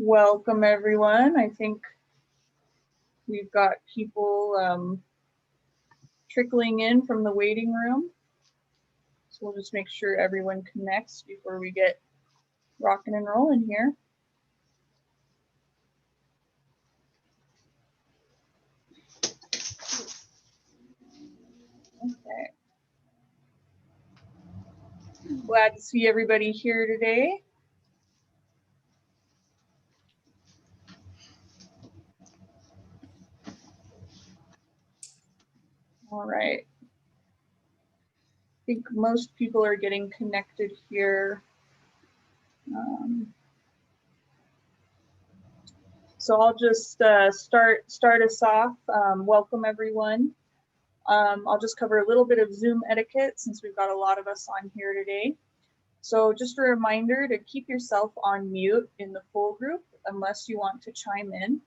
Welcome everyone. I think we've got people trickling in from the waiting room. So we'll just make sure everyone connects before we get rocking and rolling here. Okay. Glad to see everybody here today. All right. I think most people are getting connected here. So I'll just start us off. Welcome everyone. I'll just cover a little bit of Zoom etiquette since we've got a lot of us on here today. So just a reminder to keep yourself on mute in the full group unless you want to chime in.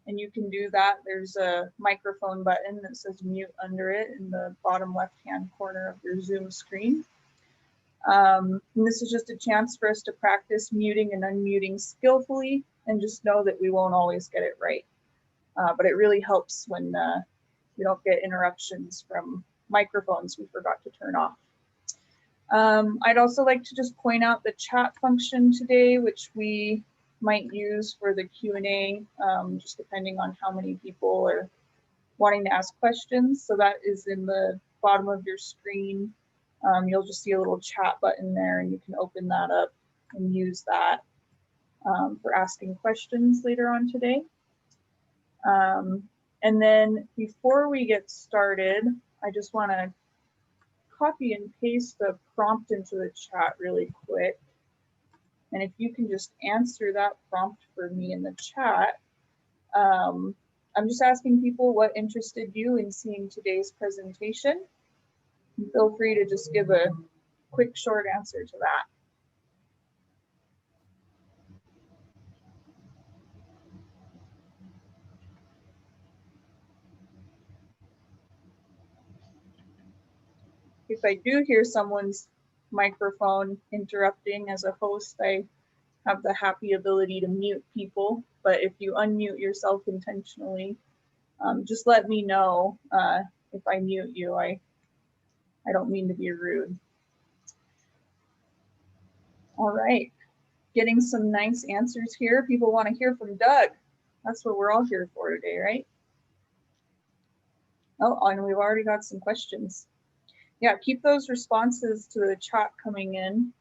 And you can do that. There's a microphone button that says mute under it in the bottom left-hand corner of your Zoom screen. And this is just a chance for us to practice muting and unmuting skillfully, and just know that we won't always get it right. But it really helps when you don't get interruptions from microphones we forgot to turn off. I'd also like to just point out the chat function today, which we might use for the Q&A, just depending on how many people are wanting to ask questions. So that is in the bottom of your screen. You'll just see a little chat button there, and you can open that up and use that for asking questions later on today. And then before we get started, I just want to copy and paste the prompt into the chat really quick. And if you can just answer that prompt for me in the chat. I'm just asking people what interested you in seeing today's presentation. Feel free to just give a quick short answer to that. If I do hear someone's microphone interrupting as a host, I have the happy ability to mute people. But if you unmute yourself intentionally, just let me know if I mute you. I don't mean to be rude. All right, getting some nice answers here. People want to hear from Doug. That's what we're all here for today, right? Oh, and we've already got some questions. Yeah, keep those responses to the chat coming in.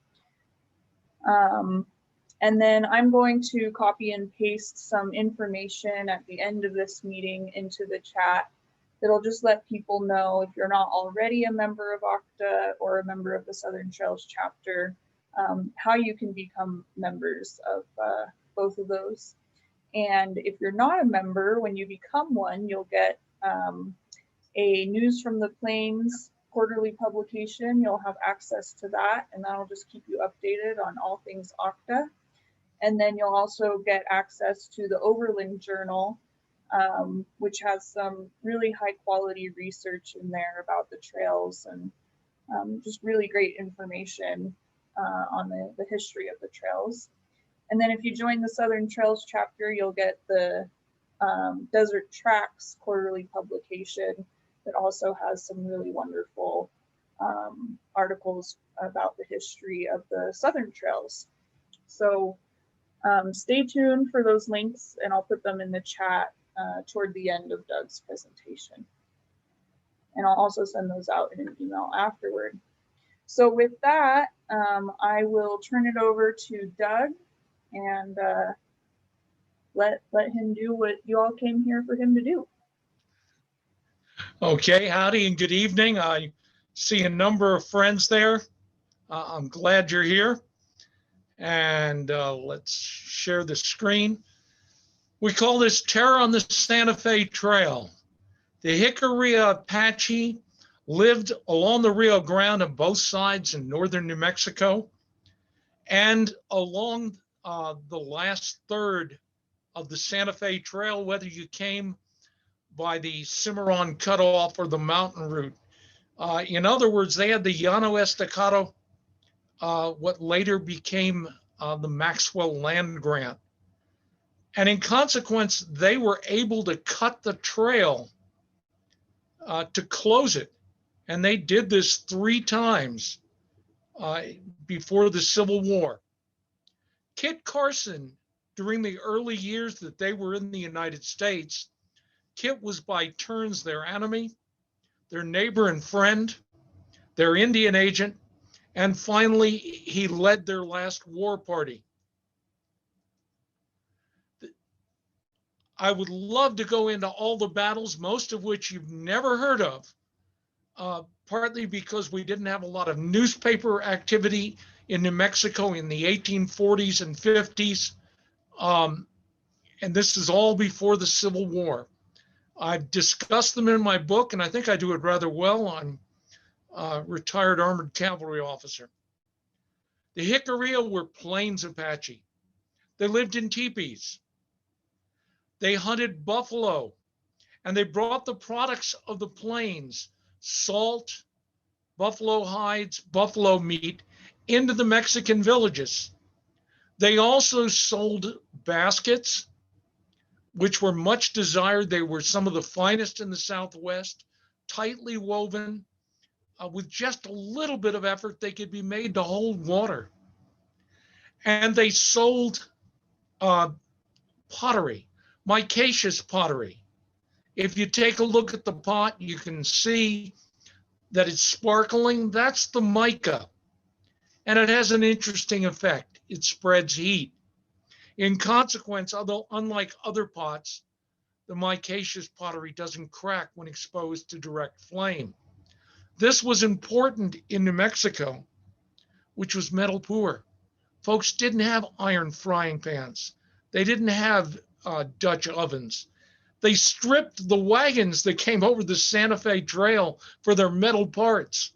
And then I'm going to copy and paste some information at the end of this meeting into the chat that'll just let people know, if you're not already a member of OCTA or a member of the Southern Trails chapter, how you can become members of both of those. And if you're not a member, when you become one, you'll get a News from the Plains quarterly publication. You'll have access to that, and that'll just keep you updated on all things OCTA. And then you'll also get access to the Overland Journal, which has some really high quality research in there about the trails, and just really great information on the history of the trails. And then if you join the Southern Trails chapter, you'll get the Desert Tracks quarterly publication that also has some really wonderful articles about the history of the Southern Trails. So stay tuned for those links, and I'll put them in the chat toward the end of Doug's presentation. And I'll also send those out in an email afterward. So with that, I will turn it over to Doug and let him do what you all came here for him to do. Okay, howdy and good evening. I see a number of friends there. I'm glad you're here. And let's share the screen. We call this Terror on the Santa Fe Trail. The Jicarilla Apache lived along the Rio Grande on both sides in northern New Mexico and along the last third of the Santa Fe Trail, whether you came by the Cimarron Cut-off or the mountain route. In other words, they had the Llano Estacado, what later became the Maxwell Land Grant. And in consequence, they were able to cut the trail to close it. And they did this 3 times before the Civil War. Kit Carson, during the early years that they were in the United States, Kit was by turns their enemy, their neighbor and friend, their Indian agent, and finally he led their last war party. I would love to go into all the battles, most of which you've never heard of, partly because we didn't have a lot of newspaper activity in New Mexico in the 1840s and 50s. And this is all before the Civil War. I've discussed them in my book, and I think I do it rather well. I'm a retired armored cavalry officer. The Jicarilla were Plains Apache. They lived in teepees. They hunted buffalo, and they brought the products of the plains, salt, buffalo hides, buffalo meat, into the Mexican villages. They also sold baskets, which were much desired. They were some of the finest in the Southwest, tightly woven. With just a little bit of effort, they could be made to hold water. And they sold pottery, micaceous pottery. If you take a look at the pot, you can see that it's sparkling. That's the mica. And it has an interesting effect. It spreads heat. In consequence, although unlike other pots, the micaceous pottery doesn't crack when exposed to direct flame. This was important in New Mexico, which was metal poor. Folks didn't have iron frying pans. They didn't have Dutch ovens. They stripped the wagons that came over the Santa Fe Trail for their metal parts.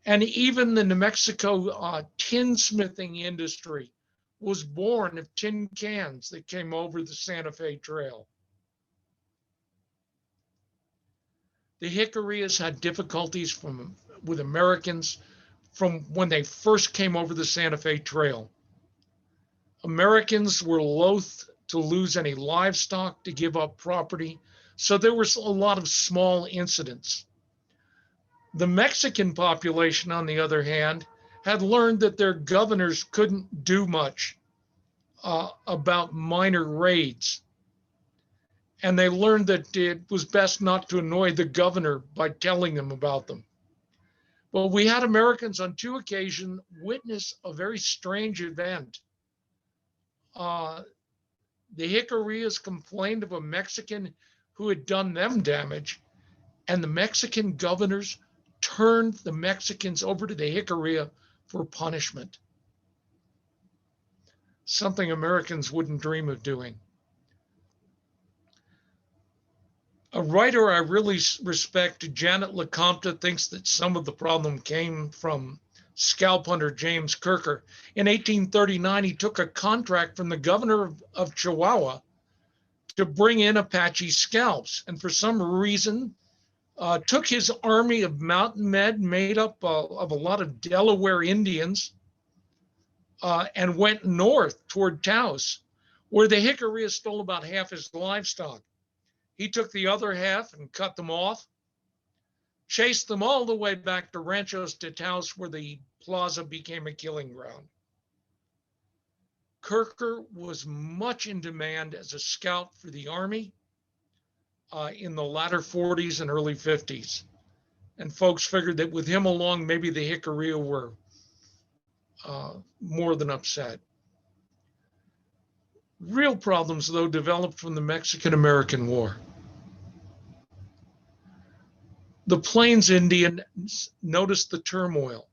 And even the New Mexico tinsmithing industry was born of tin cans that came over the Santa Fe Trail. The Jicarillas had difficulties with Americans from when they first came over the Santa Fe Trail. Americans were loath to lose any livestock, to give up property, so there was a lot of small incidents. The Mexican population, on the other hand, had learned that their governors couldn't do much about minor raids. And they learned that it was best not to annoy the governor by telling them about them. But we had Americans on 2 occasions witness a very strange event. The Jicarillas complained of a Mexican who had done them damage, and the Mexican governors turned the Mexicans over to the Jicarilla for punishment. Something Americans wouldn't dream of doing. A writer I really respect, Janet LeCompte, thinks that some of the problem came from scalp hunter James Kirker. In 1839, he took a contract from the governor of Chihuahua to bring in Apache scalps, and for some reason took his army of mountain men made up of a lot of Delaware Indians and went north toward Taos, where the Jicarilla stole about half his livestock. He took the other half and cut them off, chased them all the way back to Ranchos de Taos, where the plaza became a killing ground. Kirker was much in demand as a scout for the Army in the latter 40s and early 50s. And folks figured that with him along, maybe the Jicarilla were more than upset. Real problems, though, developed from the Mexican-American War. The Plains Indians noticed the turmoil.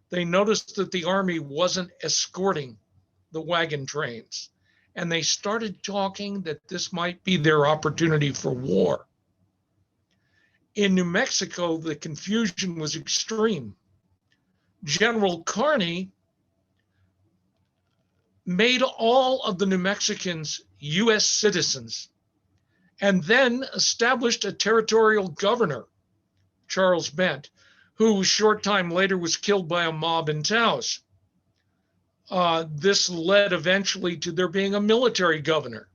They noticed that the Army wasn't escorting the wagon trains, and they started talking that this might be their opportunity for war. In New Mexico, the confusion was extreme. General Kearny made all of the New Mexicans U.S. citizens and then established a territorial governor, Charles Bent, who a short time later was killed by a mob in Taos. This led eventually to there being a military governor,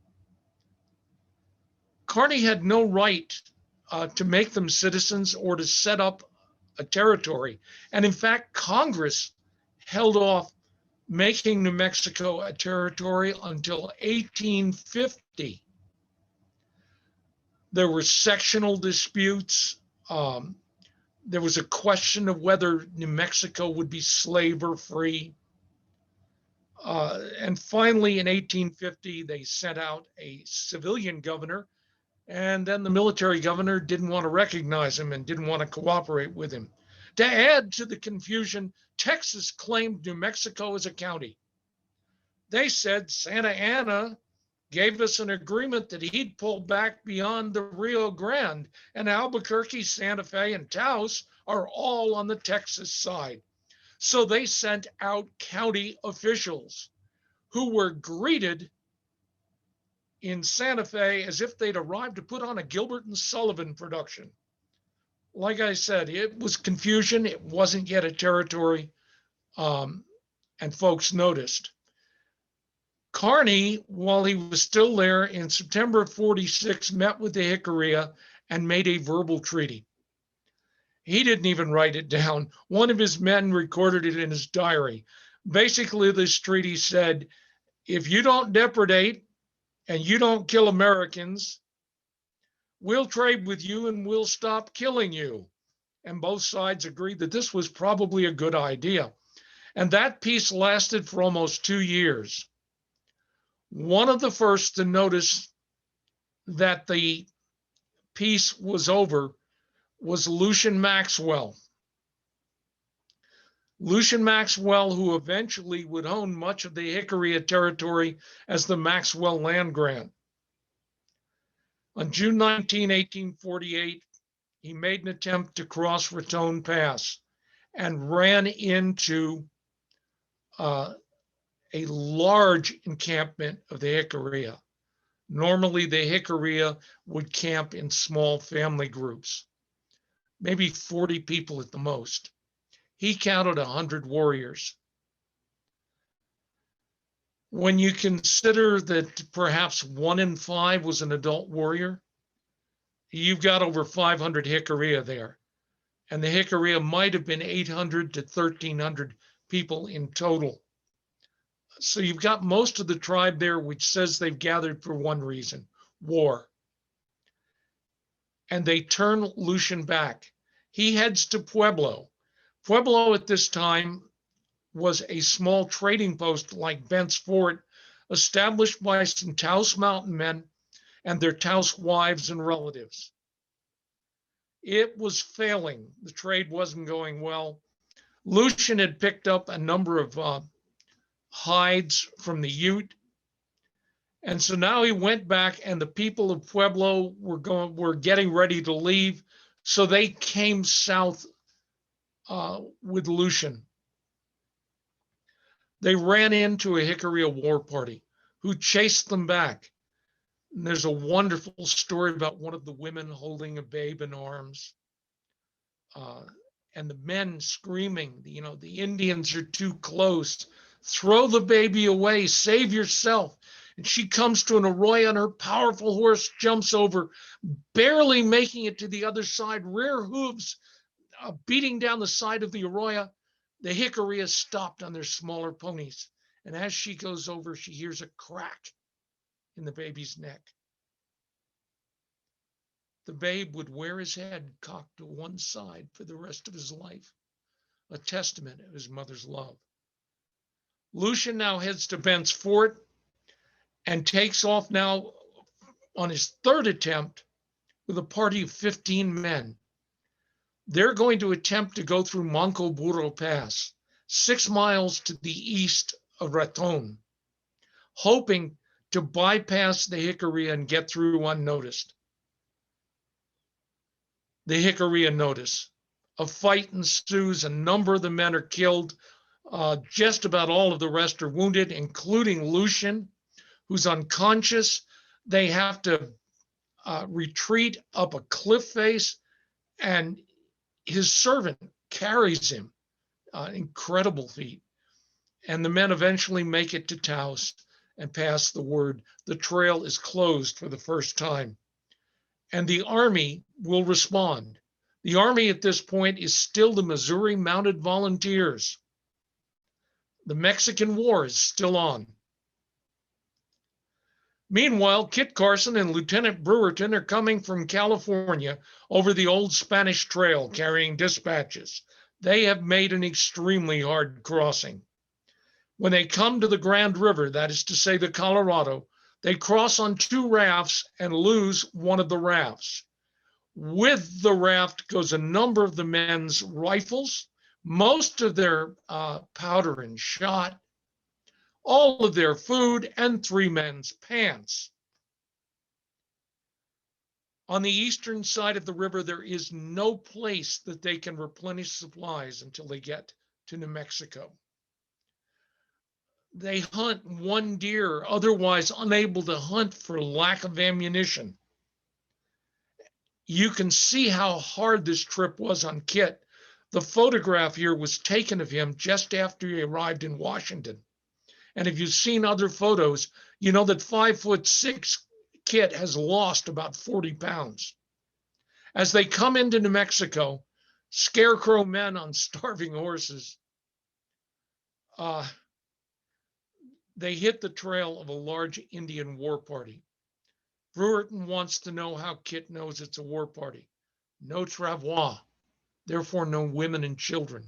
Kearny had no right to make them citizens or to set up a territory. And in fact, Congress held off making New Mexico a territory until 1850. There were sectional disputes. There was a question of whether New Mexico would be slave or free. And finally, in 1850, they sent out a civilian governor, and then the military governor didn't want to recognize him and didn't want to cooperate with him. To add to the confusion, Texas claimed New Mexico as a county. They said Santa Anna gave us an agreement that he'd pull back beyond the Rio Grande, and Albuquerque, Santa Fe, and Taos are all on the Texas side. So they sent out county officials who were greeted in Santa Fe as if they'd arrived to put on a Gilbert and Sullivan production. Like I said, it was confusion. It wasn't yet a territory, and folks noticed. Kearny, while he was still there in September of 46, met with the Jicarilla and made a verbal treaty. He didn't even write it down. One of his men recorded it in his diary. Basically, this treaty said, if you don't depredate and you don't kill Americans, we'll trade with you and we'll stop killing you. And both sides agreed that this was probably a good idea. And that peace lasted for almost 2 years. One of the first to notice that the peace was over was Lucian Maxwell. Lucian Maxwell, who eventually would own much of the Jicarilla territory as the Maxwell Land Grant. On June 19, 1848, he made an attempt to cross Raton Pass and ran into a large encampment of the Jicarilla. Normally, the Jicarilla would camp in small family groups, maybe 40 people at the most. He counted 100 warriors. When you consider that perhaps 1 in 5 was an adult warrior, you've got over 500 Jicarilla there. And the Jicarilla might have been 800 to 1,300 people in total. So you've got most of the tribe there, which says they've gathered for one reason, war. And they turn Lucian back. He heads to Pueblo. Pueblo at this time was a small trading post like Bent's Fort, established by some Taos mountain men and their Taos wives and relatives. It was failing. The trade wasn't going well. Lucian had picked up a number of hides from the Ute. And so now he went back, and the people of Pueblo were getting ready to leave. So they came south with Lucian. They ran into a Jicarilla war party who chased them back. And there's a wonderful story about one of the women holding a babe in arms. And the men screaming, the Indians are too close. Throw the baby away, save yourself. And she comes to an arroyo and her powerful horse jumps over, barely making it to the other side, rear hooves beating down the side of the arroyo. The Jicarilla stopped on their smaller ponies. And as she goes over, she hears a crack in the baby's neck. The babe would wear his head cocked to one side for the rest of his life, a testament of his mother's love. Lucian now heads to Bent's Fort and takes off now on his third attempt with a party of 15 men. They're going to attempt to go through Manco Burro Pass, 6 miles to the east of Raton, hoping to bypass the Jicarilla and get through unnoticed. The Jicarilla notice. A fight ensues. A number of the men are killed. Just about all of the rest are wounded, including Lucian, who's unconscious. They have to retreat up a cliff face, and his servant carries him. Incredible feat. And the men eventually make it to Taos and pass the word. The trail is closed for the first time. and the Army will respond. The Army at this point is still the Missouri Mounted Volunteers. The Mexican War is still on. Meanwhile, Kit Carson and Lieutenant Brewerton are coming from California over the old Spanish Trail carrying dispatches. They have made an extremely hard crossing. When they come to the Grand River, that is to say the Colorado, they cross on 2 rafts and lose one of the rafts. With the raft goes a number of the men's rifles, most of their powder and shot, all of their food, and 3 men's pants. On the eastern side of the river, there is no place that they can replenish supplies until they get to New Mexico. They hunt 1 deer, otherwise unable to hunt for lack of ammunition. You can see how hard this trip was on Kit. The photograph here was taken of him just after he arrived in Washington. And if you've seen other photos, you know that 5'6" Kit has lost about 40 pounds. As they come into New Mexico, scarecrow men on starving horses, they hit the trail of a large Indian war party. Brewerton wants to know how Kit knows it's a war party. No travois, therefore no women and children.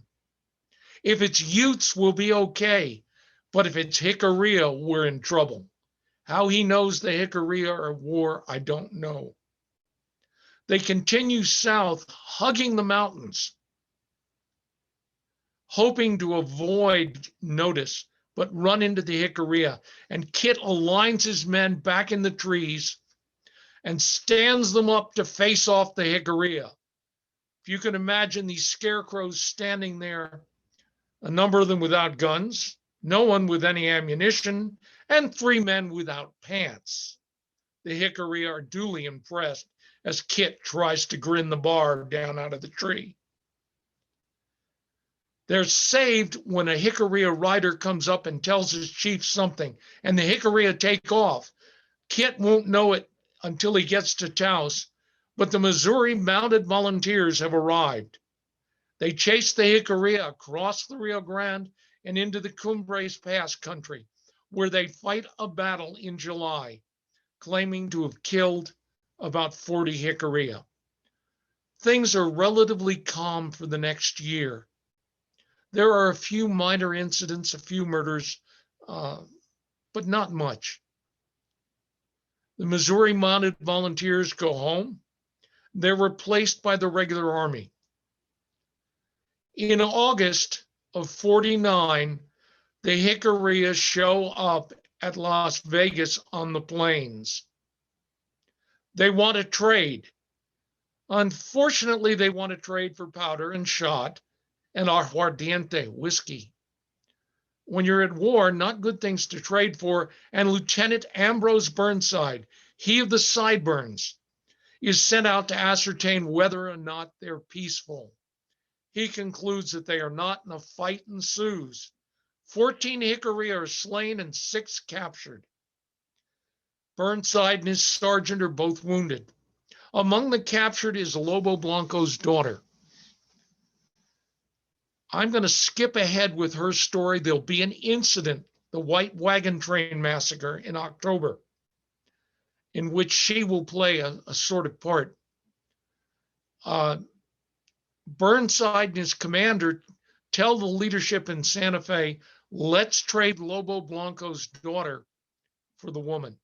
If it's Utes, we'll be okay. But if it's Jicarilla, we're in trouble. How he knows the Jicarilla are at war, I don't know. They continue south, hugging the mountains, hoping to avoid notice, but run into the Jicarilla. And Kit aligns his men back in the trees and stands them up to face off the Jicarilla. If you can imagine these scarecrows standing there, a number of them without guns, no one with any ammunition, and 3 men without pants. The Jicarilla are duly impressed as Kit tries to grin the bar down out of the tree. They're saved when a Jicarilla rider comes up and tells his chief something, and the Jicarilla take off. Kit won't know it until he gets to Taos, but the Missouri Mounted Volunteers have arrived. They chase the Jicarilla across the Rio Grande and into the Cumbres Pass country, where they fight a battle in July, claiming to have killed about 40 Jicarilla. Things are relatively calm for the next year. There are a few minor incidents, a few murders, but not much. The Missouri Mounted Volunteers go home. They're replaced by the regular army. In August of 49, the Jicarilla show up at Las Vegas on the plains. They want to trade. Unfortunately, they want to trade for powder and shot and aguardiente, whiskey. When you're at war, not good things to trade for. And Lieutenant Ambrose Burnside, he of the sideburns, is sent out to ascertain whether or not they're peaceful. He concludes that they are not, and a fight ensues. 14 Jicarilla are slain and 6 captured. Burnside and his sergeant are both wounded. Among the captured is Lobo Blanco's daughter. I'm going to skip ahead with her story. There'll be an incident, the White Wagon Train Massacre in October, in which she will play a sort of part. Burnside and his commander tell the leadership in Santa Fe, let's trade Lobo Blanco's daughter for the woman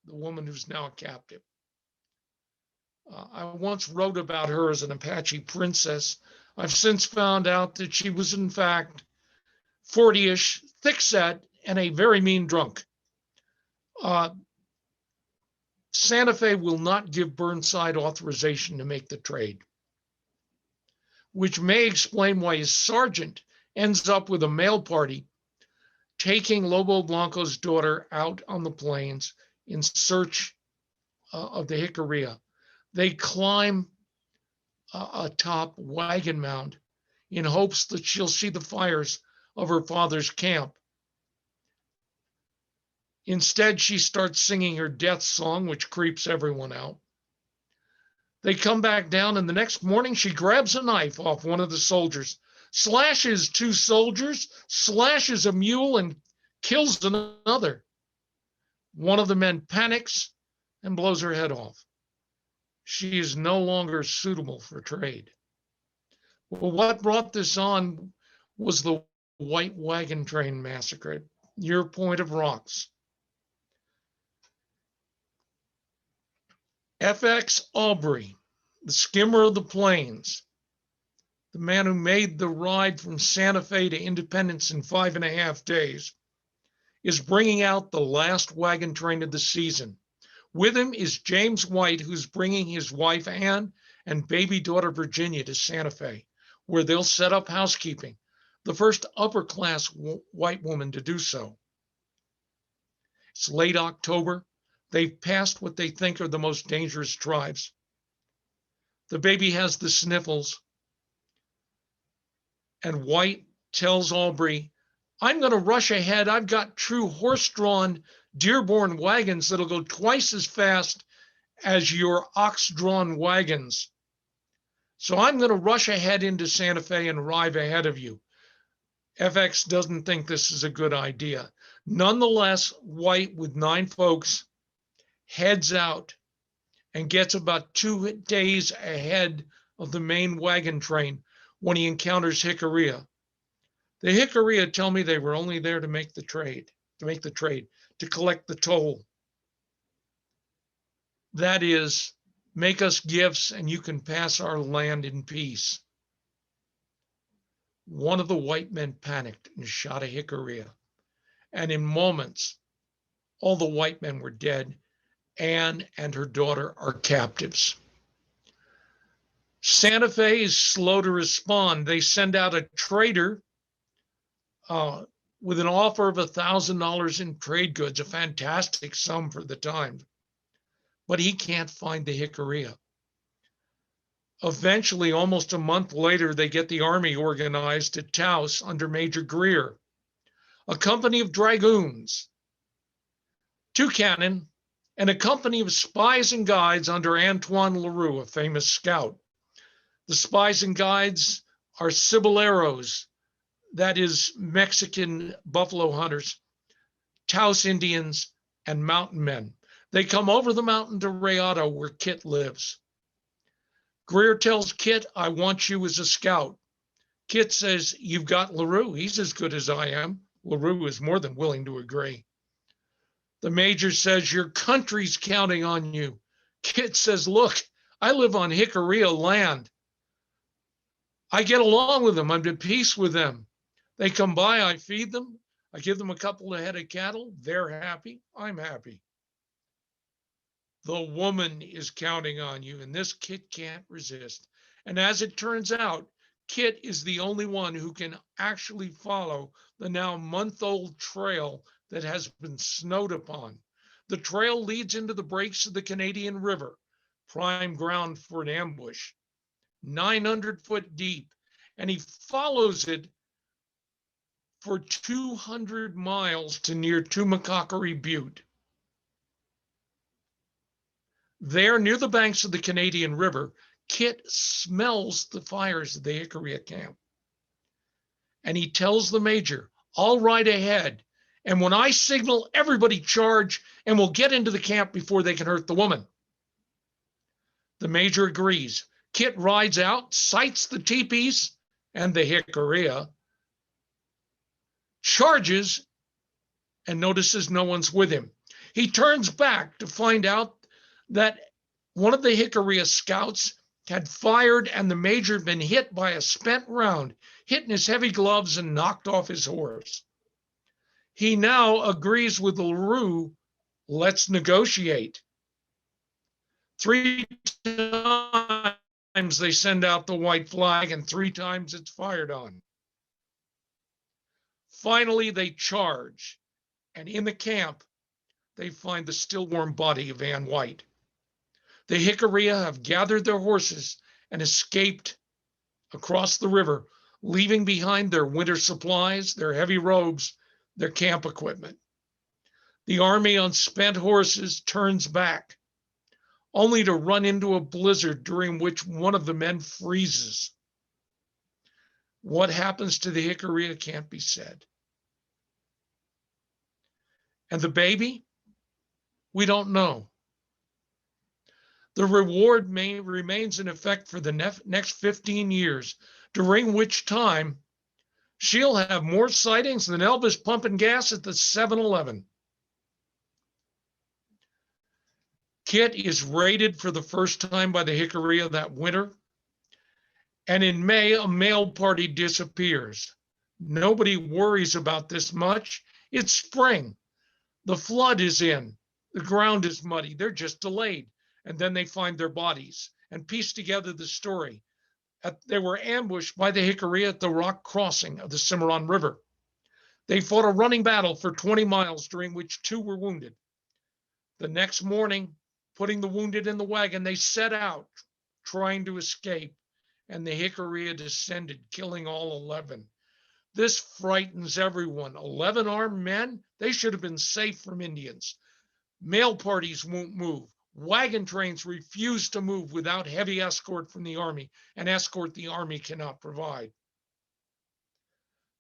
who's now a captive. I once wrote about her as an Apache princess. I've since found out that she was, in fact, 40-ish, thick-set, and a very mean drunk. Santa Fe will not give Burnside authorization to make the trade, which may explain why his sergeant ends up with a mail party taking Lobo Blanco's daughter out on the plains in search of the Jicarilla. They climb atop Wagon Mound in hopes that she'll see the fires of her father's camp. Instead, she starts singing her death song, which creeps everyone out. They come back down, and the next morning she grabs a knife off one of the soldiers, slashes 2 soldiers, slashes a mule, and kills another. One of the men panics and blows her head off. She is no longer suitable for trade. Well, what brought this on was the White Wagon Train Massacre at your point of rocks. F.X. Aubrey, the skimmer of the plains, the man who made the ride from Santa Fe to Independence in 5.5 days, is bringing out the last wagon train of the season. With him is James White, who's bringing his wife Ann and baby daughter Virginia to Santa Fe, where they'll set up housekeeping, the first upper-class white woman to do so. It's late October. They've passed what they think are the most dangerous tribes. The baby has the sniffles, and White tells Aubrey, I'm going to rush ahead. I've got true horse-drawn, deer-born wagons that'll go twice as fast as your ox-drawn wagons. So I'm going to rush ahead into Santa Fe and arrive ahead of you. FX doesn't think this is a good idea. Nonetheless, White, with 9 folks, heads out and gets about 2 days ahead of the main wagon train when he encounters Jicarilla. The Jicarilla tell me they were only there to make the trade, to collect the toll. That is, make us gifts and you can pass our land in peace. One of the white men panicked and shot a Jicarilla. And in moments, all the white men were dead. Anne and her daughter are captives. Santa Fe is slow to respond. They send out a trader with an offer of $1,000 in trade goods, a fantastic sum for the time. But he can't find the Jicarilla. Eventually, almost a month later, they get the army organized at Taos under Major Greer, a company of dragoons, 2 cannon, and a company of spies and guides under Antoine Leroux, a famous scout. The spies and guides are ciboleros, that is Mexican buffalo hunters, Taos Indians, and mountain men. They come over the mountain to Rayado, where Kit lives. Greer tells Kit, I want you as a scout. Kit says, you've got Leroux. He's as good as I am. Leroux is more than willing to agree. The major says, your country's counting on you. Kit says, look, I live on Jicarilla land. I get along with them. I'm at peace with them. They come by, I feed them. I give them a couple of head of cattle. They're happy. I'm happy. The woman is counting on you, and this Kit can't resist. And as it turns out, Kit is the only one who can actually follow the now month-old trail that has been snowed upon. The trail leads into the breaks of the Canadian River, prime ground for an ambush, 900 foot deep, and he follows it for 200 miles to near Tumacacori Butte. There, near the banks of the Canadian River, Kit smells the fires of the Jicarilla camp. And he tells the major, I'll ride ahead. And when I signal, everybody charge, and we'll get into the camp before they can hurt the woman. The major agrees. Kit rides out, sights the teepees and the Jicarilla, charges, and notices no one's with him. He turns back to find out that one of the Jicarilla scouts had fired and the major had been hit by a spent round, hit in his heavy gloves and knocked off his horse. He now agrees with Leroux, let's negotiate. 3 times they send out the white flag and 3 times it's fired on. Finally, they charge, and in the camp, they find the still warm body of Ann White. The Jicarilla have gathered their horses and escaped across the river, leaving behind their winter supplies, their heavy robes, their camp equipment. The army on spent horses turns back. only to run into a blizzard during which one of the men freezes. What happens to the Jicarilla can't be said. And the baby? We don't know. The reward remains in effect for the next 15 years, during which time she'll have more sightings than Elvis pumping gas at the 7-Eleven. Kit is raided for the first time by the Jicarilla that winter. And in May, a mail party disappears. Nobody worries about this much. It's spring. The flood is in. The ground is muddy. They're just delayed. And then they find their bodies and piece together the story. They were ambushed by the Jicarilla at the rock crossing of the Cimarron River. They fought a running battle for 20 miles, during which 2 were wounded. The next morning, putting the wounded in the wagon, they set out trying to escape, and the Jicarilla descended, killing all 11. This frightens everyone. 11 armed men? They should have been safe from Indians. Mail parties won't move. Wagon trains refuse to move without heavy escort from the Army, an escort the Army cannot provide.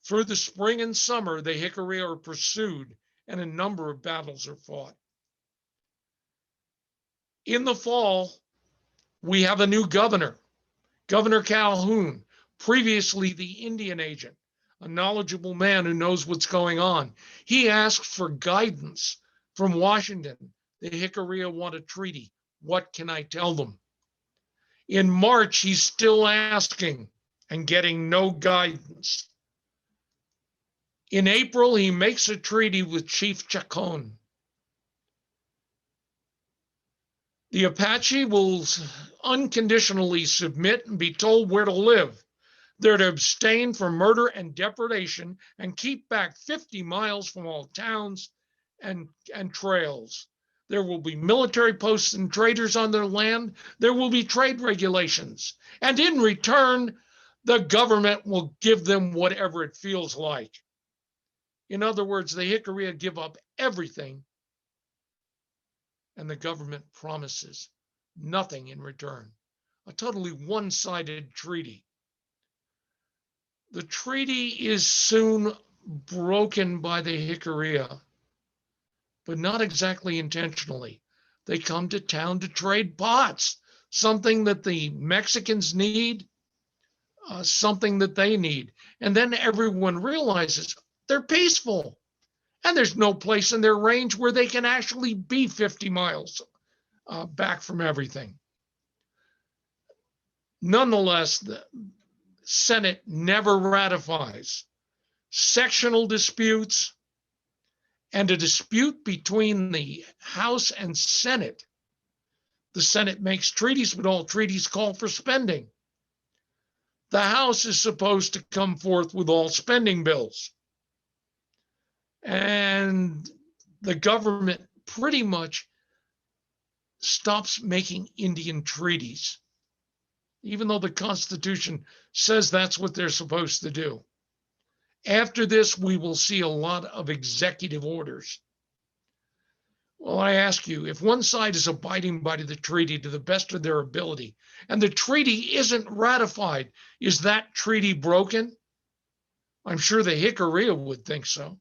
Through the spring and summer, the Jicarilla are pursued, and a number of battles are fought. In the fall, we have a new governor, Governor Calhoun, previously the Indian agent, a knowledgeable man who knows what's going on. He asks for guidance from Washington. The Jicarilla want a treaty. What can I tell them? In March, he's still asking and getting no guidance. In April, he makes a treaty with Chief Chacon. The Apache will unconditionally submit and be told where to live. They're to abstain from murder and depredation and keep back 50 miles from all towns and trails. There will be military posts and traders on their land. There will be trade regulations. And in return, the government will give them whatever it feels like. In other words, the Jicarilla give up everything, and the government promises nothing in return. A totally one-sided treaty. The treaty is soon broken by the Jicarilla, but not exactly intentionally. They come to town to trade pots, something that the Mexicans need, something that they need. And then everyone realizes they're peaceful, and there's no place in their range where they can actually be 50 miles back from everything. Nonetheless, the Senate never ratifies. Sectional disputes and a dispute between the House and Senate. The Senate makes treaties, but all treaties call for spending. The House is supposed to come forth with all spending bills. And the government pretty much stops making Indian treaties, even though the Constitution says that's what they're supposed to do. After this, we will see a lot of executive orders. Well, I ask you, if one side is abiding by the treaty to the best of their ability, and the treaty isn't ratified, is that treaty broken? I'm sure the Jicarilla would think so.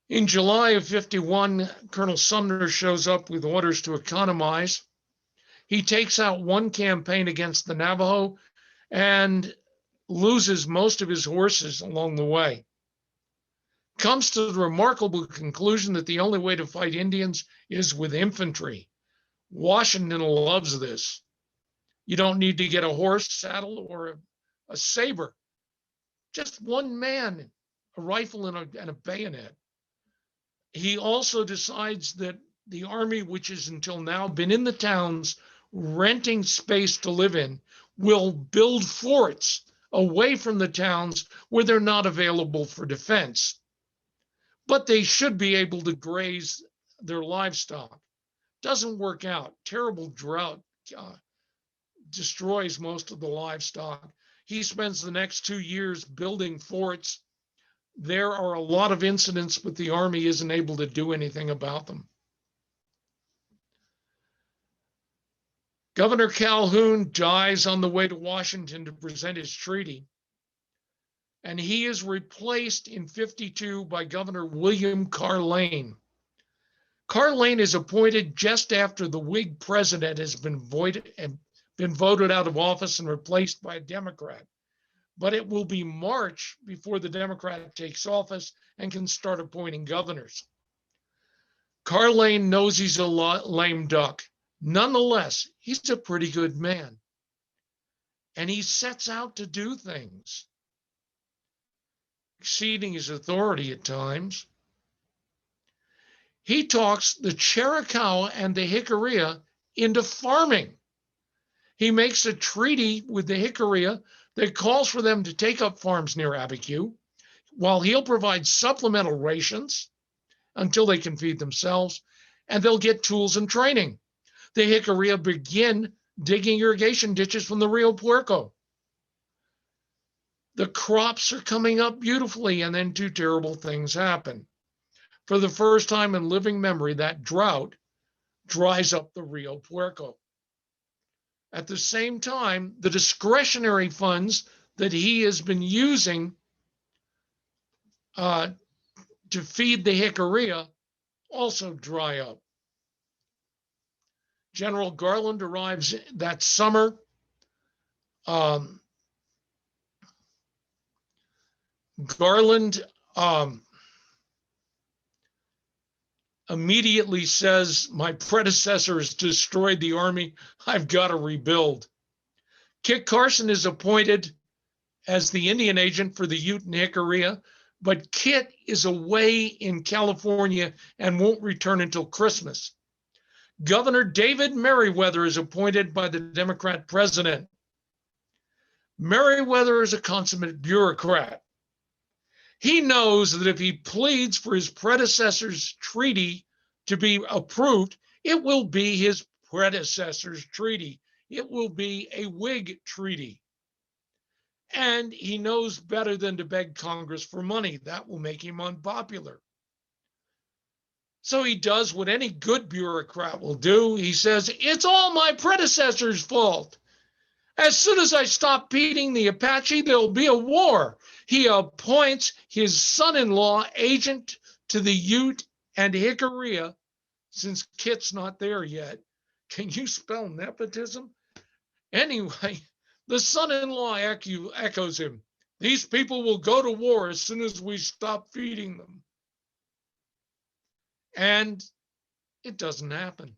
In July of '51, Colonel Sumner shows up with orders to economize. He takes out one campaign against the Navajo and loses most of his horses along the way. Comes to the remarkable conclusion that the only way to fight Indians is with infantry. Washington loves this. You don't need to get a horse, saddle, or a saber. Just one man, a rifle and a bayonet. He also decides that the Army, which has until now been in the towns renting space to live in, will build forts away from the towns where they're not available for defense. But they should be able to graze their livestock. Doesn't work out. Terrible drought destroys most of the livestock. He spends the next 2 years building forts. There are a lot of incidents, but the Army isn't able to do anything about them. Governor Calhoun dies on the way to Washington to present his treaty, and he is replaced in 52 by Governor William Carlane. Carlane is appointed just after the Whig president has been voted out of office and replaced by a Democrat. But it will be March before the Democrat takes office and can start appointing governors. Carlane knows he's a lame duck. Nonetheless, he's a pretty good man. And he sets out to do things, exceeding his authority at times. He talks the Chiricahua and the Jicarilla into farming. He makes a treaty with the Jicarilla that calls for them to take up farms near Abaque, while he'll provide supplemental rations until they can feed themselves, and they'll get tools and training. The Jicarilla begin digging irrigation ditches from the Rio Puerco. The crops are coming up beautifully, and then two terrible things happen. For the first time in living memory, that drought dries up the Rio Puerco. At the same time, the discretionary funds that he has been using to feed the Jicarilla also dry up. General Garland arrives that summer. Garland immediately says, my predecessor has destroyed the army. I've got to rebuild. Kit Carson is appointed as the Indian agent for the Ute and Jicarilla, but Kit is away in California and won't return until Christmas. Governor David Meriwether is appointed by the Democrat president. Meriwether is a consummate bureaucrat. He knows that if he pleads for his predecessor's treaty to be approved, it will be his predecessor's treaty. It will be a Whig treaty. And he knows better than to beg Congress for money. That will make him unpopular. So he does what any good bureaucrat will do. He says, it's all my predecessor's fault. As soon as I stop feeding the Apache, there'll be a war. He appoints his son-in-law agent to the Ute and Jicarilla, since Kit's not there yet. Can you spell nepotism? Anyway, the son-in-law echoes him. These people will go to war as soon as we stop feeding them. And it doesn't happen.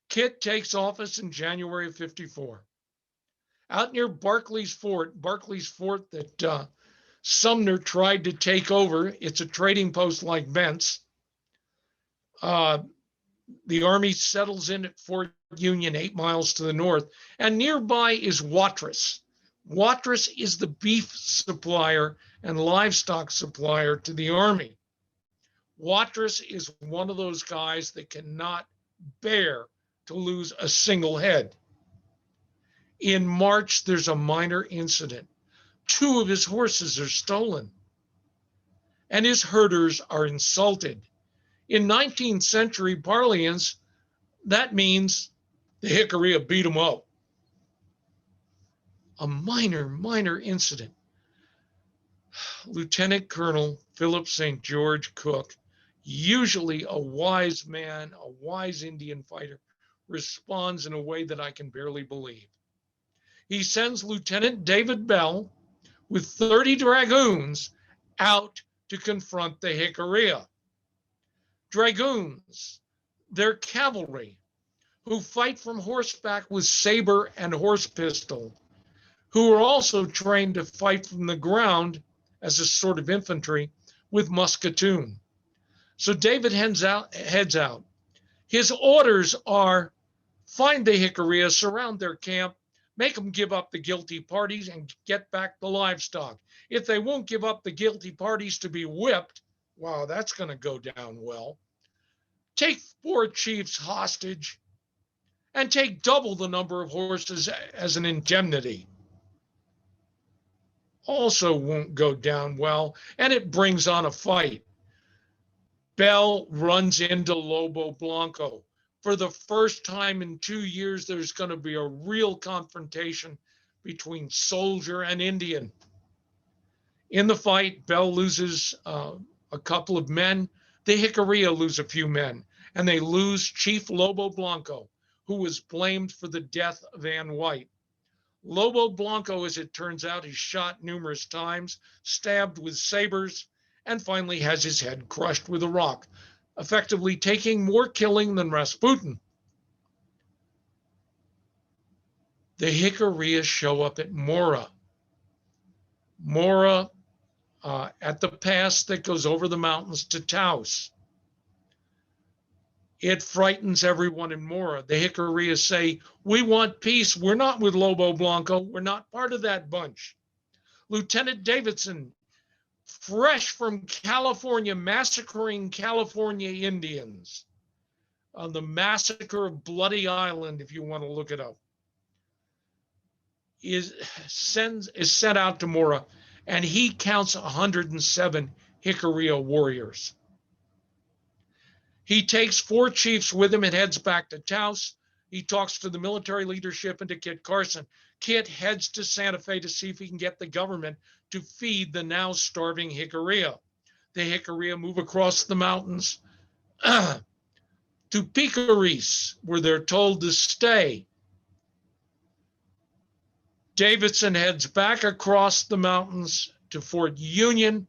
Kit takes office in January of 54. Out near Barclay's Fort that Sumner tried to take over. It's a trading post like Bent's. The army settles in at Fort Union, 8 miles to the north, and nearby is Watrous. Watrous is the beef supplier and livestock supplier to the army. Watrous is one of those guys that cannot bear to lose a single head. In March, there's a minor incident. 2 of his horses are stolen, and his herders are insulted. In 19th century parlance, that means the Jicarilla beat him up. A minor incident. Lieutenant Colonel Philip St. George Cook, usually a wise man, a wise Indian fighter, responds in a way that I can barely believe. He sends Lieutenant David Bell with 30 dragoons out to confront the Jicarilla. Dragoons, they're cavalry who fight from horseback with saber and horse pistol, who are also trained to fight from the ground as a sort of infantry with musketoon. So David heads out. His orders are find the Jicarilla, surround their camp, make them give up the guilty parties and get back the livestock. If they won't give up the guilty parties to be whipped, wow, that's going to go down well. Take 4 chiefs hostage and take double the number of horses as an indemnity. Also won't go down well, and it brings on a fight. Bell runs into Lobo Blanco, For the first time in 2 years, there's going to be a real confrontation between soldier and Indian. In the fight, Bell loses a couple of men. The Jicarilla lose a few men, and they lose Chief Lobo Blanco, who was blamed for the death of Ann White. Lobo Blanco, as it turns out, is shot numerous times, stabbed with sabers, and finally has his head crushed with a rock, effectively taking more killing than Rasputin. The Jicarilla show up at Mora. Mora, at the pass that goes over the mountains to Taos. It frightens everyone in Mora. The Jicarilla say, "We want peace. We're not with Lobo Blanco. We're not part of that bunch." Lieutenant Davidson, fresh from California, massacring California Indians on the massacre of Bloody Island, if you want to look it up, is sent out to Mora, and he counts 107 Jicarilla warriors. He takes 4 chiefs with him and heads back to Taos. He talks to the military leadership and to Kit Carson. Kit heads to Santa Fe to see if he can get the government to feed the now starving Jicarilla. The Jicarilla move across the mountains to Picaris, where they're told to stay. Davidson heads back across the mountains to Fort Union.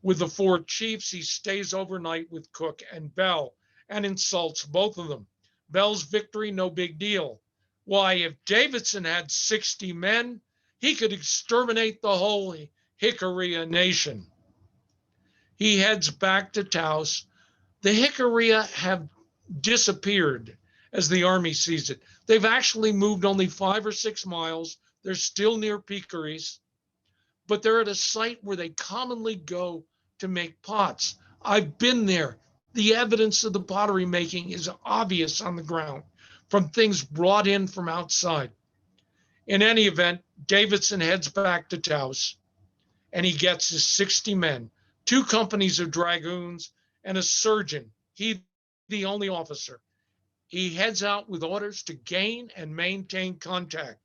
With the 4 chiefs, he stays overnight with Cook and Bell and insults both of them. Bell's victory, no big deal. Why, if Davidson had 60 men, he could exterminate the whole Jicarilla nation. He heads back to Taos. The Jicarilla have disappeared as the army sees it. They've actually moved only 5 or 6 miles. They're still near Picaris, but they're at a site where they commonly go to make pots. I've been there. The evidence of the pottery making is obvious on the ground from things brought in from outside. In any event, Davidson heads back to Taos, and he gets his 60 men, 2 companies of dragoons, and a surgeon. He, the only officer. He heads out with orders to gain and maintain contact.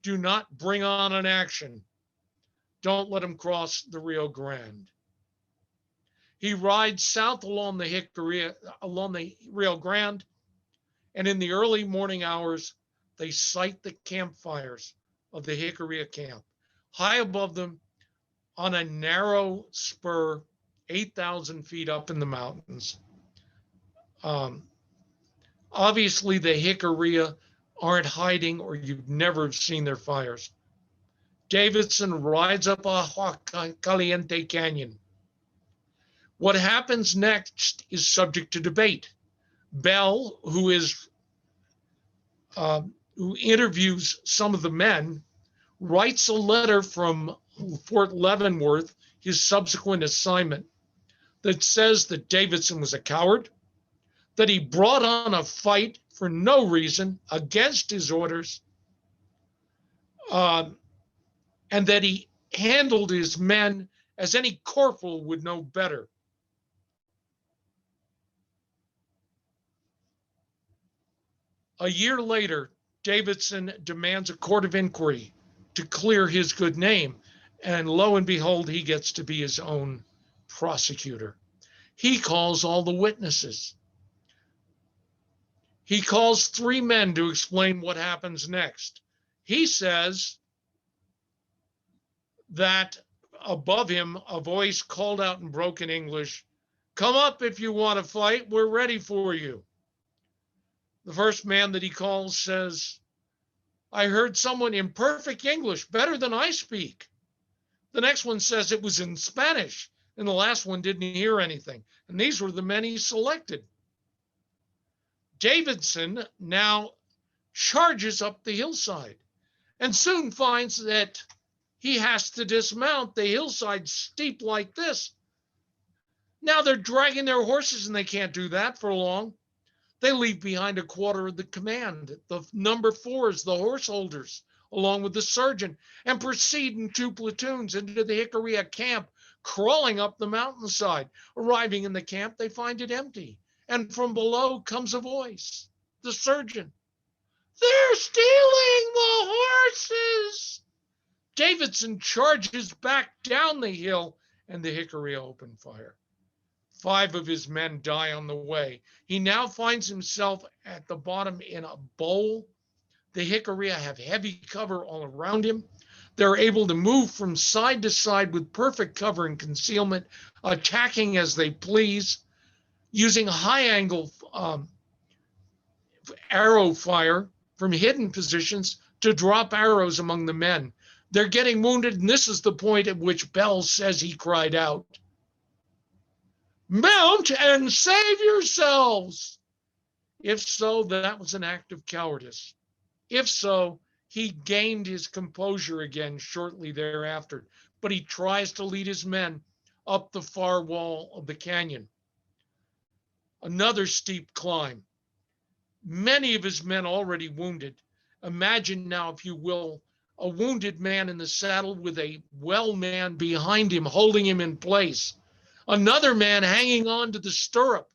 Do not bring on an action. Don't let him cross the Rio Grande. He rides south along the Rio Grande, and in the early morning hours, they sight the campfires of the Jicarilla camp. High above them, on a narrow spur, 8,000 feet up in the mountains. Obviously, the Jicarilla aren't hiding, or you'd never have seen their fires. Davidson rides up Agua Caliente Canyon. What happens next is subject to debate. Bell, who interviews some of the men, writes a letter from Fort Leavenworth, his subsequent assignment, that says that Davidson was a coward, that he brought on a fight for no reason against his orders, and that he handled his men as any corporal would know better. A year later, Davidson demands a court of inquiry to clear his good name, and lo and behold, he gets to be his own prosecutor. He calls all the witnesses. He calls 3 men to explain what happens next. He says that above him, a voice called out in broken English, "Come up if you want to fight. We're ready for you." The first man that he calls says, "I heard someone in perfect English, better than I speak." The next one says it was in Spanish, and the last one didn't hear anything. And these were the men he selected. Davidson now charges up the hillside and soon finds that he has to dismount. The hillside's steep like this. Now they're dragging their horses, and they can't do that for long. They leave behind a quarter of the command, the number 4s, the horse holders, along with the surgeon, and proceed in 2 platoons into the Jicarilla camp, crawling up the mountainside. Arriving in the camp, they find it empty. And from below comes a voice. the surgeon. They're stealing the horses. Davidson charges back down the hill, and the Jicarilla open fire. 5 of his men die on the way. He now finds himself at the bottom in a bowl. The Jicarilla have heavy cover all around him. They're able to move from side to side with perfect cover and concealment, attacking as they please, using high-angle arrow fire from hidden positions to drop arrows among the men. They're getting wounded, and this is the point at which Bell says he cried out, "Mount and save yourselves!" If so, that was an act of cowardice. If so, he gained his composure again shortly thereafter, but he tries to lead his men up the far wall of the canyon. Another steep climb. Many of his men already wounded. Imagine now, if you will, a wounded man in the saddle with a well man behind him, holding him in place. Another man hanging on to the stirrup,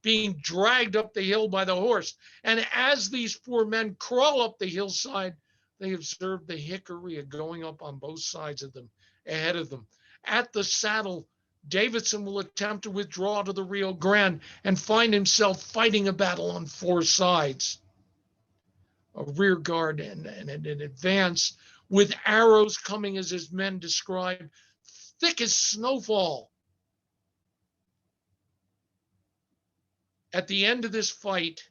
being dragged up the hill by the horse. And as these poor men crawl up the hillside, they observe the Jicarilla going up on both sides of them, ahead of them. At the saddle, Davidson will attempt to withdraw to the Rio Grande and find himself fighting a battle on 4 sides. A rear guard and an advance with arrows coming, as his men describe, thick as snowfall. At the end of this fight,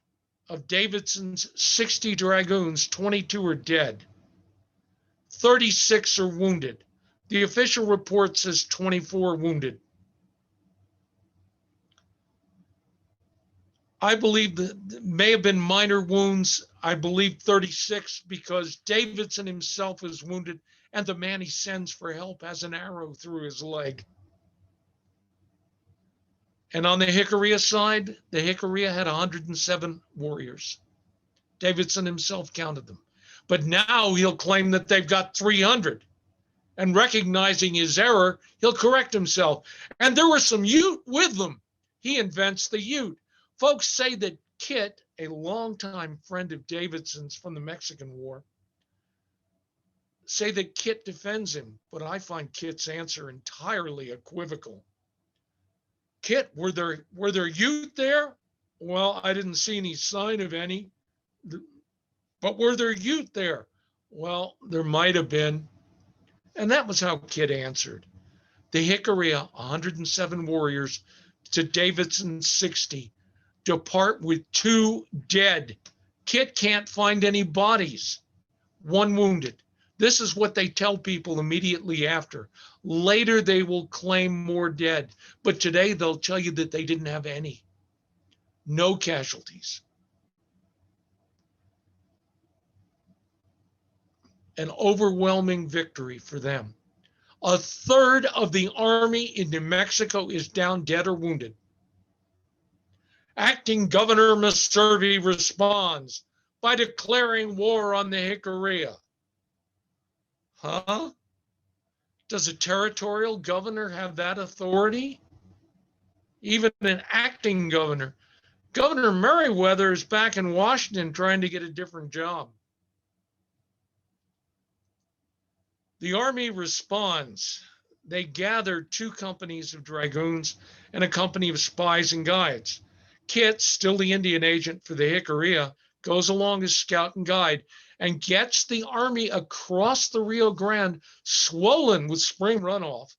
of Davidson's 60 dragoons, 22 are dead. 36 are wounded. The official report says 24 wounded. I believe that may have been minor wounds. I believe 36 because Davidson himself is wounded, and the man he sends for help has an arrow through his leg. And on the Jicarilla side, the Jicarilla had 107 warriors. Davidson himself counted them. But now he'll claim that they've got 300. And recognizing his error, he'll correct himself. And there were some Ute with them. He invents the Ute. Folks say that Kit, a longtime friend of Davidson's from the Mexican War, say that Kit defends him, but I find Kit's answer entirely equivocal. Kit, were there Ute there? Well, I didn't see any sign of any. But were there Ute there? Well, there might have been. And that was how Kit answered. The Jicarilla, 107 warriors, to Davidson's 60, depart with 2 dead. Kit can't find any bodies. 1 wounded. This is what they tell people immediately after. Later, they will claim more dead. But today, they'll tell you that they didn't have any. No casualties. An overwhelming victory for them. 1/3 of the army in New Mexico is down, dead, or wounded. Acting Governor Messervy responds by declaring war on the Jicarilla. Huh? Does a territorial governor have that authority? Even an acting governor. Governor Meriwether is back in Washington trying to get a different job. The army responds. They gather 2 companies of dragoons and a company of spies and guides. Kit, still the Indian agent for the Jicarilla, goes along as scout and guide and gets the army across the Rio Grande, swollen with spring runoff,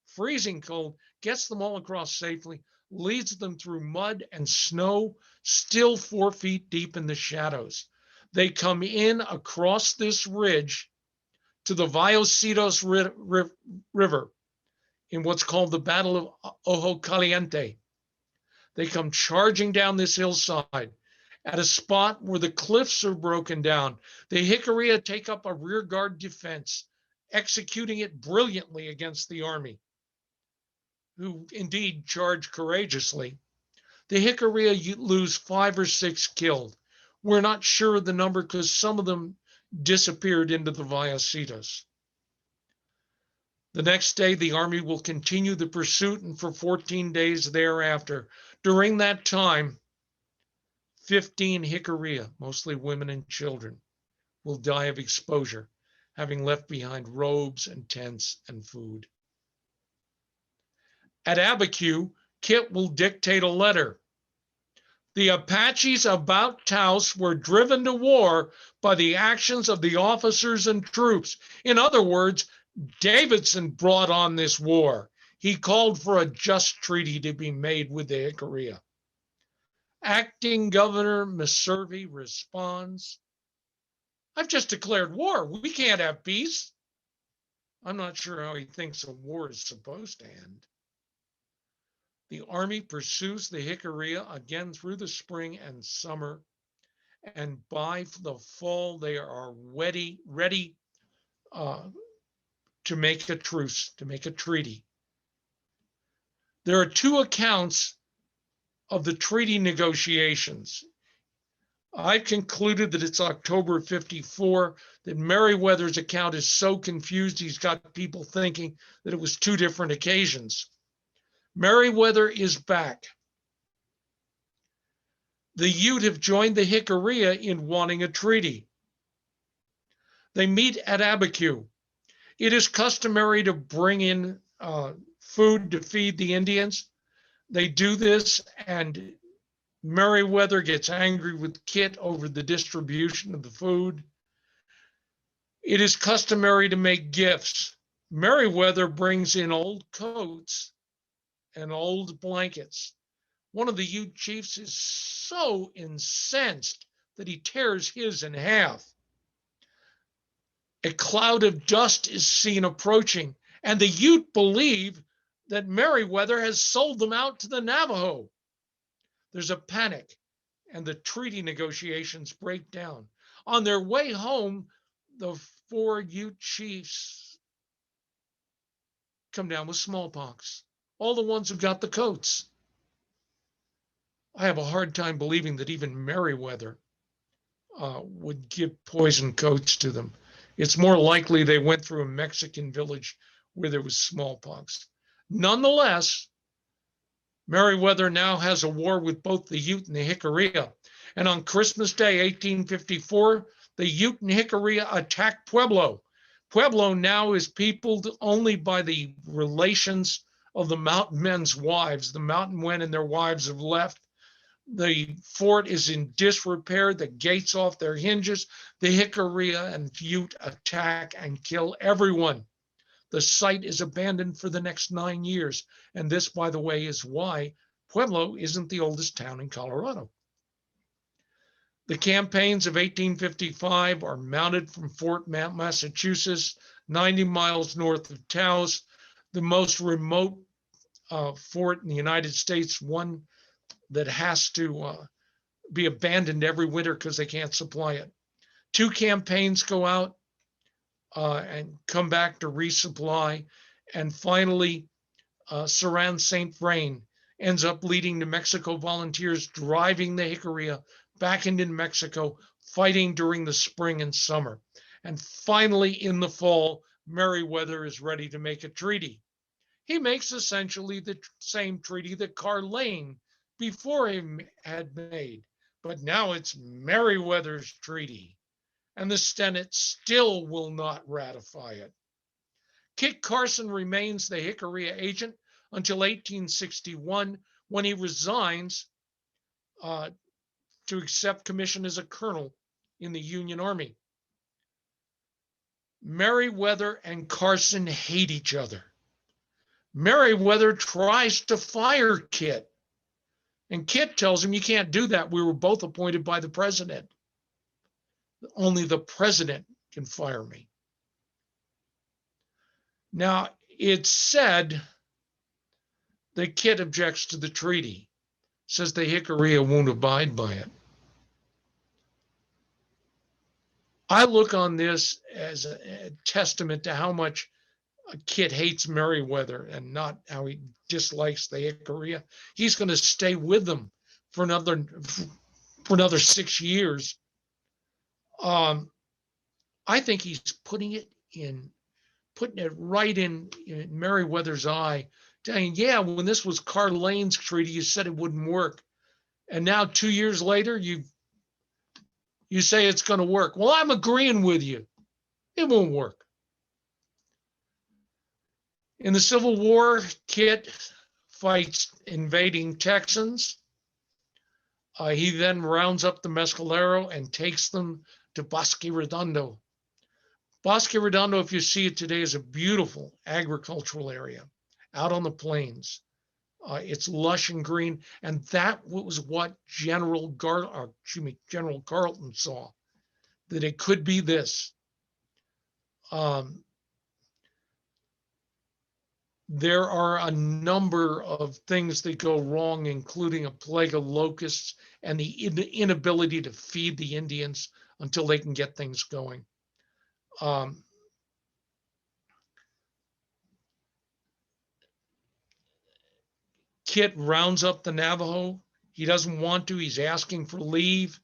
freezing cold, gets them all across safely, leads them through mud and snow, still 4 feet deep in the shadows. They come in across this ridge to the Vallecitos River in what's called the Battle of Ojo Caliente. They come charging down this hillside at a spot where the cliffs are broken down. The Jicarilla take up a rear guard defense, executing it brilliantly against the army, who indeed charge courageously. The Jicarilla lose 5 or 6 killed. We're not sure of the number because some of them disappeared into the Vallecitos. The next day, the army will continue the pursuit, and for 14 days thereafter. During that time, 15 Jicarilla, mostly women and children, will die of exposure, having left behind robes and tents and food. At Abaque, Kit will dictate a letter. The Apaches about Taos were driven to war by the actions of the officers and troops. In other words, Davidson brought on this war. He called for a just treaty to be made with the Jicarilla. Acting Governor Meservey responds, "I've just declared war. We can't have peace." I'm not sure how he thinks a war is supposed to end. The army pursues the Jicarilla again through the spring and summer, and by the fall they are ready to make a truce, to make a treaty. There are two accounts of the treaty negotiations. I've concluded that it's October 54, that Meriwether's account is so confused he's got people thinking that it was two different occasions. Meriwether is back. The Ute have joined the Jicarilla in wanting a treaty. They meet at Abaque. It is customary to bring in food to feed the Indians. They do this, and Meriwether gets angry with Kit over the distribution of the food. It is customary to make gifts. Meriwether brings in old coats and old blankets. One of the Ute chiefs is so incensed that he tears his in half. A cloud of dust is seen approaching, and the Ute believe that Meriwether has sold them out to the Navajo. There's a panic, and the treaty negotiations break down. On their way home, the 4 Ute chiefs come down with smallpox. All the ones who got the coats. I have a hard time believing that even Meriwether would give poison coats to them. It's more likely they went through a Mexican village where there was smallpox. Nonetheless, Meriwether now has a war with both the Ute and the Jicarilla. And on Christmas Day, 1854, the Ute and Jicarilla attack Pueblo. Pueblo now is peopled only by the relations of the mountain men's wives. The mountain men and their wives have left. The fort is in disrepair, the gates off their hinges. The Jicarilla and Ute attack and kill everyone. The site is abandoned for the next 9 years. And this, by the way, is why Pueblo isn't the oldest town in Colorado. The campaigns of 1855 are mounted from Fort Massachusetts, 90 miles north of Taos, the most remote fort in the United States, one that has to be abandoned every winter because they can't supply it. 2 campaigns go out and come back to resupply. And finally, Cimarron St. Vrain ends up leading New Mexico volunteers, driving the Jicarilla back into New Mexico, fighting during the spring and summer. And finally, in the fall, Meriwether is ready to make a treaty. He makes essentially the same treaty that Carlane before him had made, but now it's Meriwether's treaty, and the Senate still will not ratify it. Kit Carson remains the Jicarilla agent until 1861, when he resigns to accept commission as a colonel in the Union Army. Meriwether and Carson hate each other. Meriwether tries to fire Kit, and Kit tells him, "You can't do that. We were both appointed by the president. Only the president can fire me." Now, it's said that Kit objects to the treaty, says the Jicarilla won't abide by it. I look on this as a testament to how much Kit hates Meriwether and not how he dislikes the Jicarilla. He's going to stay with them for another 6 years. I think he's putting it right in Meriwether's eye, saying, "Yeah, when this was Carlane's treaty, you said it wouldn't work. And now 2 years later, you say it's going to work. Well, I'm agreeing with you. It won't work. In the Civil War, Kit fights invading Texans. He then rounds up the Mescalero and takes them to Bosque Redondo. Bosque Redondo, if you see it today, is a beautiful agricultural area out on the plains. It's lush and green, and that was what General Carleton saw, that it could be this. There are a number of things that go wrong, including a plague of locusts and the inability to feed the Indians until they can get things going. Kit rounds up the Navajo. He doesn't want to. He's asking for leave.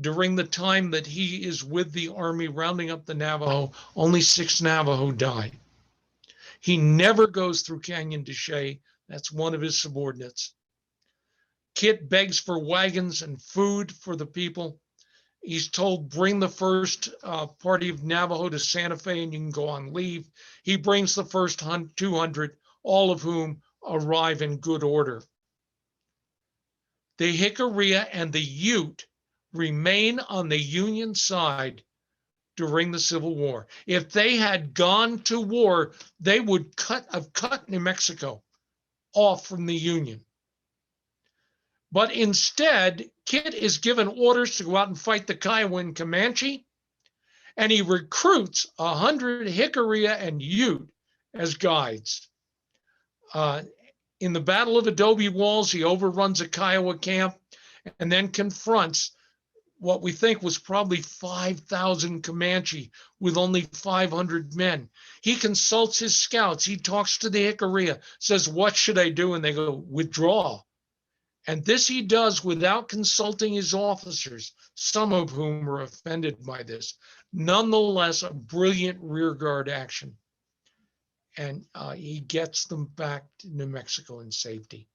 During the time that he is with the army rounding up the Navajo, only 6 Navajo die. He never goes through Canyon de Chelly. That's one of his subordinates. Kit begs for wagons and food for the people. He's told, bring the first party of Navajo to Santa Fe and you can go on leave. He brings the first 200, all of whom arrive in good order. The Jicarilla and the Ute remain on the Union side during the Civil War. If they had gone to war, they would have cut New Mexico off from the Union. But instead, Kit is given orders to go out and fight the Kiowa and Comanche, and he recruits 100 Jicarilla and Ute as guides. In the Battle of Adobe Walls, he overruns a Kiowa camp and then confronts what we think was probably 5,000 Comanche with only 500 men. He consults his scouts. He talks to the Jicarilla, says, what should I do? And they go, withdraw. And this he does without consulting his officers, some of whom were offended by this. Nonetheless, a brilliant rearguard action. And he gets them back to New Mexico in safety.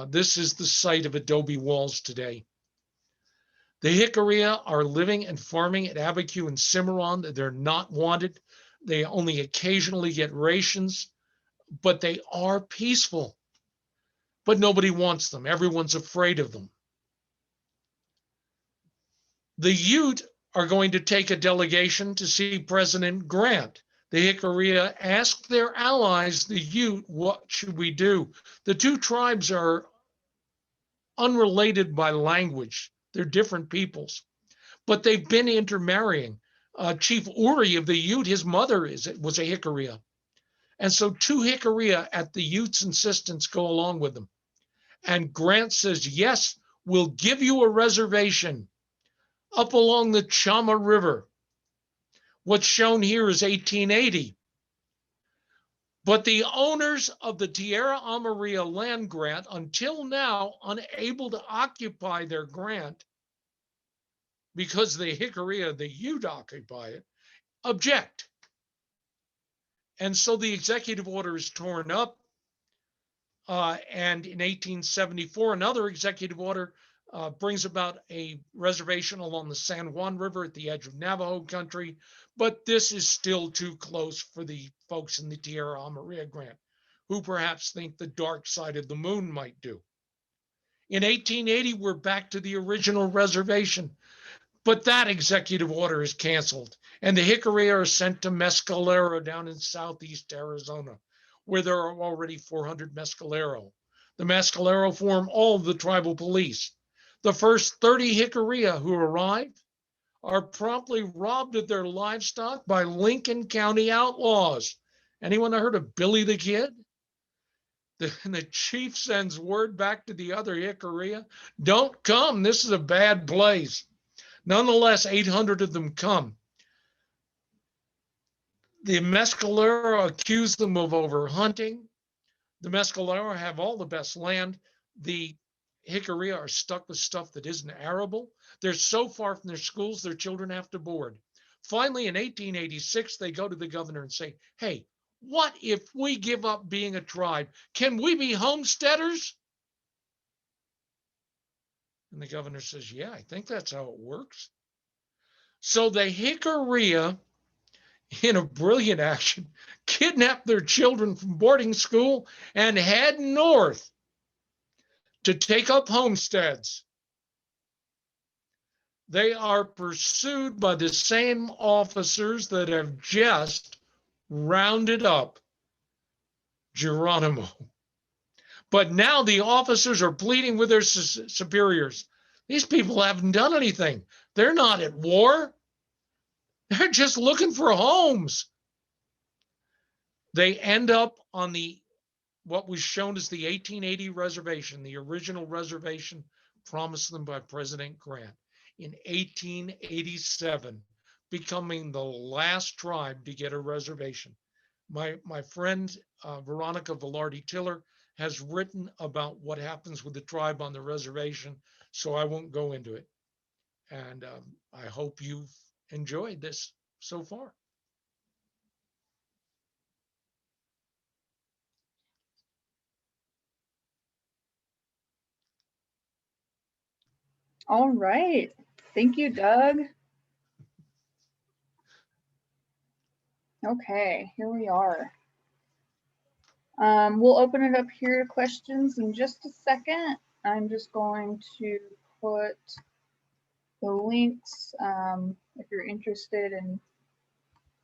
This is the site of Adobe Walls today. The Jicarilla are living and farming at Abiquiu and Cimarron. They're not wanted. They only occasionally get rations, but they are peaceful. But nobody wants them. Everyone's afraid of them. The Ute are going to take a delegation to see President Grant. The Jicarilla asked their allies, the Ute, what should we do? The two tribes are unrelated by language. They're different peoples, but they've been intermarrying. Chief Uri of the Ute, his mother was a Jicarilla. And so 2 Jicarilla at the Ute's insistence go along with them. And Grant says, yes, we'll give you a reservation up along the Chama River. What's shown here is 1880. But the owners of the Tierra Amarilla land grant, until now unable to occupy their grant because the Jicarilla, the Ute occupy it, object. And so the executive order is torn up. And in 1874, another executive order brings about a reservation along the San Juan River at the edge of Navajo country. But this is still too close for the folks in the Tierra Amarilla grant, who perhaps think the dark side of the moon might do. In 1880, we're back to the original reservation, but that executive order is canceled, and the Jicarilla are sent to Mescalero down in southeast Arizona, where there are already 400 Mescalero. The Mescalero form all of the tribal police. The first 30 Jicarilla who arrive are promptly robbed of their livestock by Lincoln County outlaws. Anyone heard of Billy the Kid? The chief sends word back to the other Jicarilla, don't come, this is a bad place. Nonetheless, 800 of them come. The Mescalero accuse them of overhunting. The Mescalero have all the best land. The Jicarilla are stuck with stuff that isn't arable. They're so far from their schools, their children have to board. Finally, in 1886, they go to the governor and say, hey, what if we give up being a tribe? Can we be homesteaders? And the governor says, yeah, I think that's how it works. So the Jicarilla, in a brilliant action, kidnapped their children from boarding school and head north to take up homesteads. They are pursued by the same officers that have just rounded up Geronimo. But now the officers are pleading with their superiors. These people haven't done anything. They're not at war. They're just looking for homes. They end up on what was shown as the 1880 reservation, the original reservation promised them by President Grant in 1887, becoming the last tribe to get a reservation. My friend Veronica Velarde-Tiller has written about what happens with the tribe on the reservation, so I won't go into it. And I hope you've enjoyed this so far. All right. Thank you, Doug. Okay, here we are. We'll open it up here to questions in just a second. I'm just going to put the links if you're interested in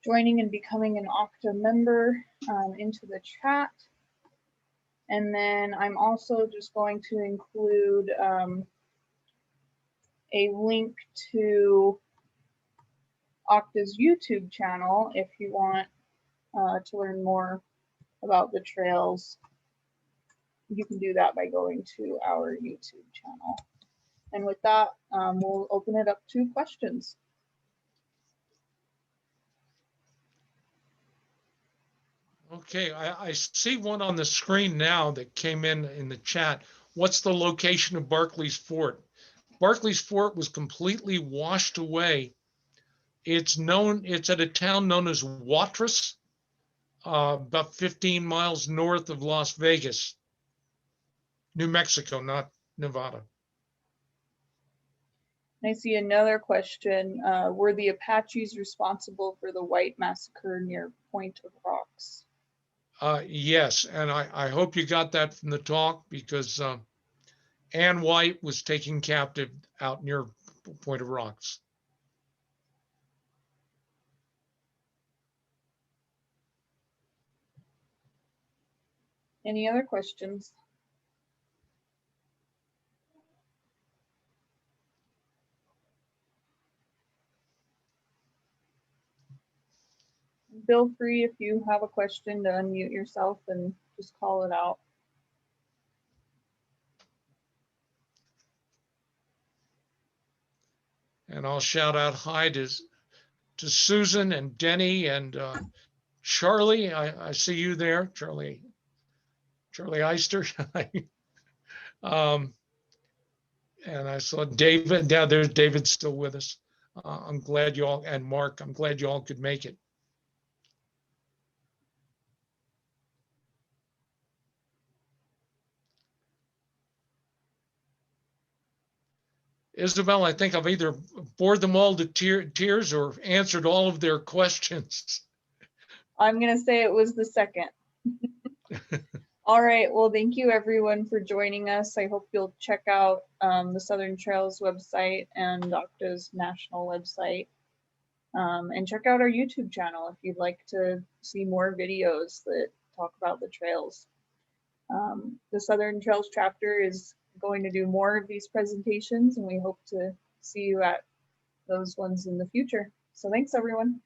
joining and becoming an Okta member into the chat. And then I'm also just going to include a link to Okta's YouTube channel if you want to learn more about the trails. You can do that by going to our YouTube channel. And with that, we'll open it up to questions. Okay, I see one on the screen now that came in the chat. What's the location of Barclay's Fort? Barclay's Fort was completely washed away. It's at a town known as Watrous, about 15 miles north of Las Vegas, New Mexico, not Nevada. I see another question. Were the Apaches responsible for the White Massacre near Point of Rocks? Yes, and I hope you got that from the talk, because Ann White was taken captive out near Point of Rocks. Any other questions? Feel free, if you have a question, to unmute yourself and just call it out. And I'll shout out hi to Susan and Denny and Charlie. I see you there, Charlie Eister. And I saw David. Yeah, there's David still with us. I'm glad you all, and Mark, I'm glad you all could make it. Isabel, I think I've either bored them all to tears or answered all of their questions. I'm going to say it was the second. All right. Well, thank you everyone for joining us. I hope you'll check out the Southern Trails website and Okta's national website. And check out our YouTube channel if you'd like to see more videos that talk about the trails. The Southern Trails chapter is going to do more of these presentations, and we hope to see you at those ones in the future. So thanks, everyone.